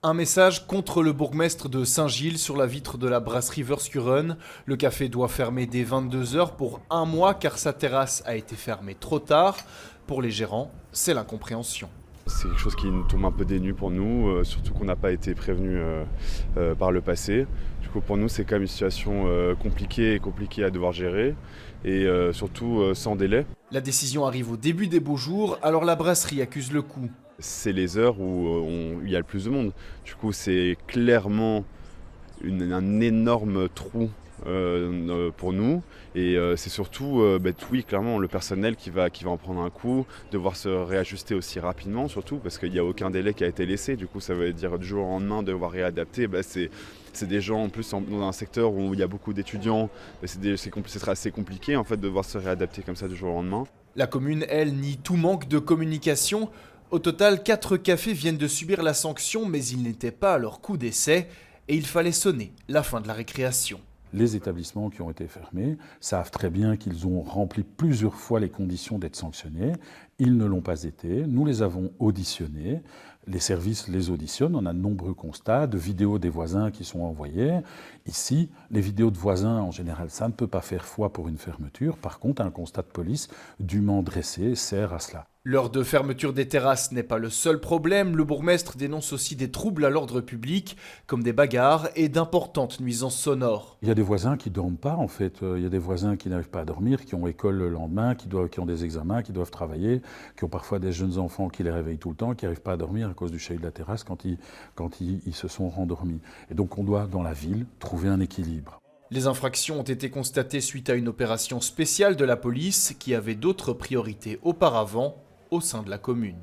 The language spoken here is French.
Un message contre le bourgmestre de Saint-Gilles sur la vitre de la brasserie Verschuren. Le café doit fermer dès 22 h pour un mois car sa terrasse a été fermée trop tard. Pour les gérants, c'est l'incompréhension. C'est quelque chose qui nous tombe un peu des nues pour nous, surtout qu'on n'a pas été prévenus par le passé. Du coup, pour nous, c'est quand même une situation compliquée à devoir gérer et surtout sans délai. La décision arrive au début des beaux jours, alors la brasserie accuse le coup. C'est les heures où il y a le plus de monde. Du coup, c'est clairement un énorme trou pour nous et c'est surtout oui, clairement le personnel qui va en prendre un coup, devoir se réajuster aussi rapidement, surtout parce qu'il n'y a aucun délai qui a été laissé. Du coup, ça veut dire du jour au lendemain devoir réadapter. C'est des gens en plus dans un secteur où il y a beaucoup d'étudiants, c'est assez compliqué en fait de devoir se réadapter comme ça du jour au lendemain. La commune, elle, nie tout manque de communication. Au total, 4 cafés viennent de subir la sanction, mais ils n'étaient pas à leur coup d'essai et il fallait sonner la fin de la récréation. Les établissements qui ont été fermés savent très bien qu'ils ont rempli plusieurs fois les conditions d'être sanctionnés. Ils ne l'ont pas été. Nous les avons auditionnés. Les services les auditionnent. On a de nombreux constats de vidéos des voisins qui sont envoyées. Ici, les vidéos de voisins, en général, ça ne peut pas faire foi pour une fermeture. Par contre, un constat de police dûment dressé sert à cela. L'heure de fermeture des terrasses n'est pas le seul problème. Le bourgmestre dénonce aussi des troubles à l'ordre public, comme des bagarres et d'importantes nuisances sonores. Il y a des voisins qui ne dorment pas, en fait. Il y a des voisins qui n'arrivent pas à dormir, qui ont école le lendemain, qui ont des examens, qui doivent travailler, qui ont parfois des jeunes enfants qui les réveillent tout le temps, qui n'arrivent pas à dormir à cause du chahut de la terrasse quand ils se sont rendormis. Et donc on doit, dans la ville, trouver un équilibre. Les infractions ont été constatées suite à une opération spéciale de la police qui avait d'autres priorités auparavant au sein de la commune.